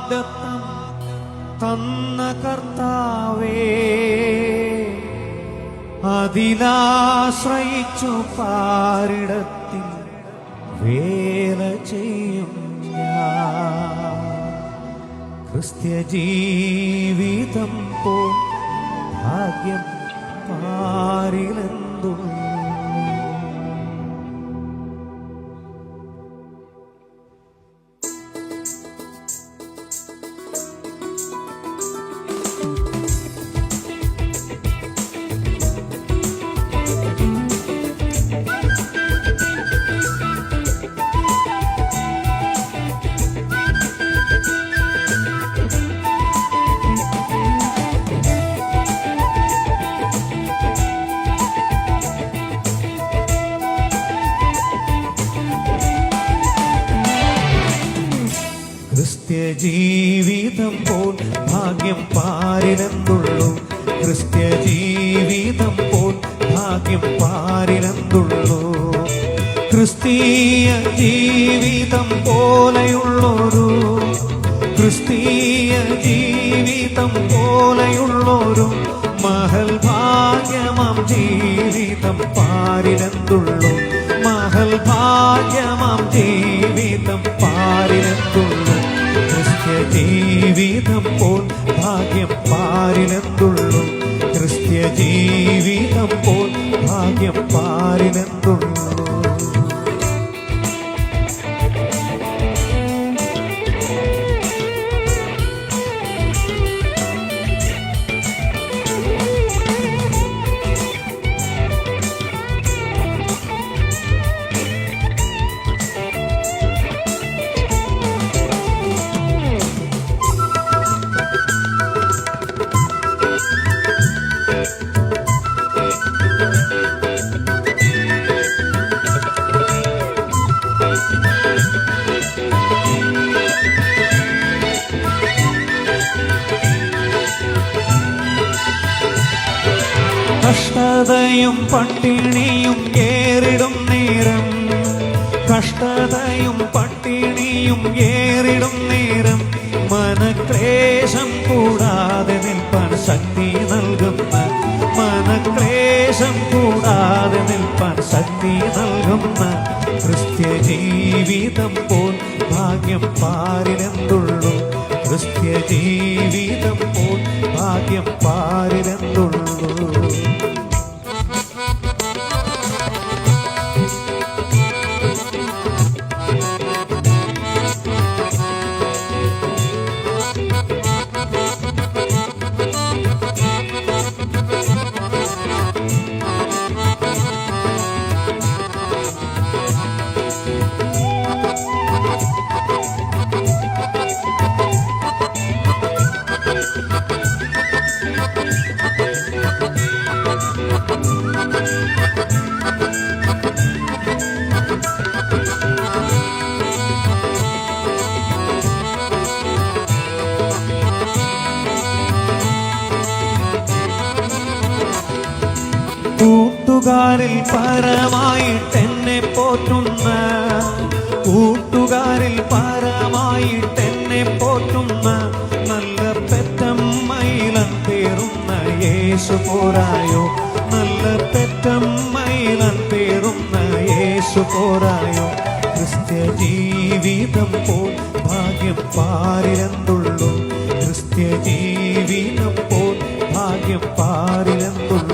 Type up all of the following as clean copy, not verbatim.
വാഗ്ദത്തം തന്ന കർത്താവേ, അതിലാശ്രയിച്ചു പാരിടത്തിൽ വേല ചെയ്യും ഞാൻ. ക്രിസ്ത്യ ജീവിതം പോ ഭാഗ്യം പാരിലെന്തു. ക്രിസ്ത്യ ജീവിതം പോൽ ഭാഗ്യം പാരിലെന്തുള്ളൂ. ക്രിസ്ത്യ ജീവിതം പോൽ ഭാഗ്യം പാരിലെന്തുള്ളൂ. ക്രിസ്തീയ ജീവിതം പോലെയുള്ളൊരു ക്രിസ്തീയ ജീവിതം പോലെയുള്ളൊരു മഹൽ ഭാഗ്യമാം ജീവിതം പാരിലെന്തുള്ളൂ. മഹൽ ഭാഗ്യമാം ജീവിതം പാരിലെന്തുള്ളൂ. ക്രിസ്ത്യ ജീവിതം പോൽ ഭാഗ്യം പാരിലെന്തുള്ളൂ. ക്രിസ്ത്യ ജീവിതം പോൽ ഭാഗ്യം പാരിലെന്തുള്ളൂ. കഷ്ടതയും പട്ടിണിയും ഏറിടും നേരം, കഷ്ടതയും പട്ടിണിയും ഏറിടും നേരം മനക്ലേശം കൂടാതെ നിൽപ്പാൻ ശക്തി നൽകുന്ന, മനക്ലേശം കൂടാതെ നിൽപ്പാൻ ശക്തി നൽകുന്ന ക്രിസ്ത്യ ജീവിതം പോൽ ഭാഗ്യം പാരിലെന്തുള്ളൂ. ക്രിസ്ത്യ ജീവിതം പോൽ ഭാഗ്യം പാരിലെന്തുള്ളൂ. കൂട്ടുകാരിൽ പരമായിട്ടെന്നെ പോറ്റുന്ന, കൂട്ടുകാരിൽ പരമായിട്ടെന്നെ പോറ്റുന്ന നല്ല പെറ്റമ്മയിലൻ പേറുന്ന യേശു പോരായോ. നല്ല പെറ്റമ്മയിലൻ പേറുന്ന യേശു പോരായോ. ക്രിസ്ത്യ ജീവിതം പോൽ ഭാഗ്യം പാരിലെന്തുള്ളൂ. ക്രിസ്ത്യ ജീവിതം പോൽ ഭാഗ്യം പാരിലെന്തുള്ളൂ.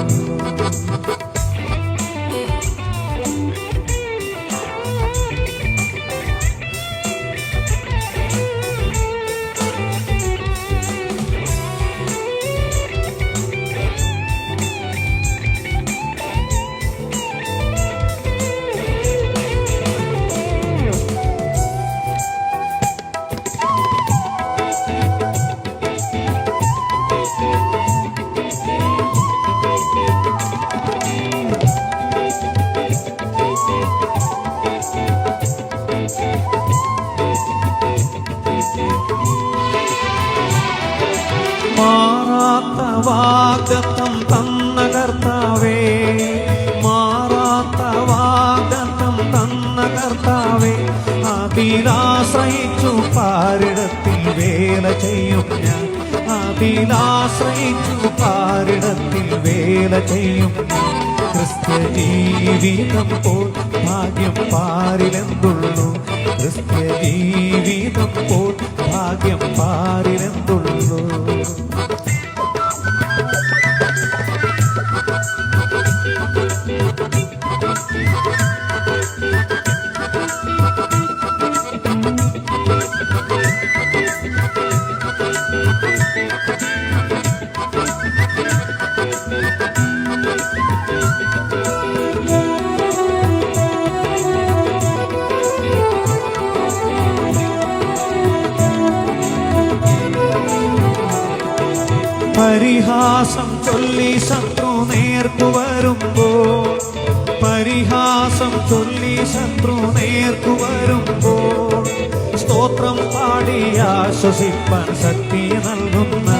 മാറാത്ത വാഗ്ദത്തം തന്ന കർത്താവേ, മാറാത്ത വാഗ്ദത്തം തന്ന കർത്താവേ, അതിലാശ്രയിച്ചു പാരിടത്തിൽ വേല ചെയ്യും ഞാൻ. അതിലാശ്രയിച്ചു പാരിടത്തിൽ വേല ചെയ്യും ഞാൻ. ക്രിസ്ത്യ ജീവിതം പോൽ ഭാഗ്യം പാരിലെന്തുള്ളൂ. ക്രിസ്ത്യ ജീവിതം പോൽ ഭാഗ്യം പാരിലെന്തുള്ളൂ. പരിഹാസം ചൊല്ലി ശത്രു നേർക്കു വരുമ്പോൾ, പരിഹാസം ചൊല്ലി ശത്രു നേർക്കു വരുമ്പോൾ, സ്തോത്രം പാടി ആശ്വസിപ്പാൻ ശക്തി നൽകുന്ന,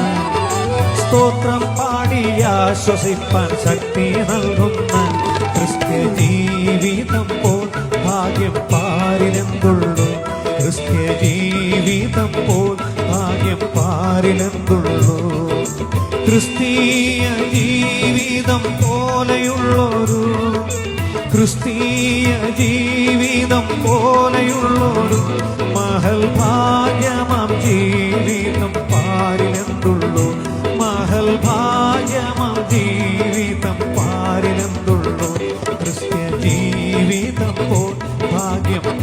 സ്തോത്രം പാടി ആശ്വസിപ്പാൻ ശക്തി നൽകുന്ന ക്രിസ്ത്യ ജീവിതം പോൽ ഭാഗ്യം പാരിലെന്തുള്ളൂ. ക്രിസ്ത്യ ജീവിതം പോൽ ഭാഗ്യം പാരിലെന്തുള്ളൂ. ക്രിസ്തീയ ജീവിതം പോലെയുള്ളൊരു, ക്രിസ്തീയ ജീവിതം പോലെയുള്ളൊരു മഹൽ ഭാഗ്യമാം ജീവിതം പാരിലെന്തുള്ളൂ. മഹൽ ഭാഗ്യമാം ജീവിതം പാരിലെന്തുള്ളൂ. ക്രിസ്ത്യ ജീവിതം പോൽ ഭാഗ്യം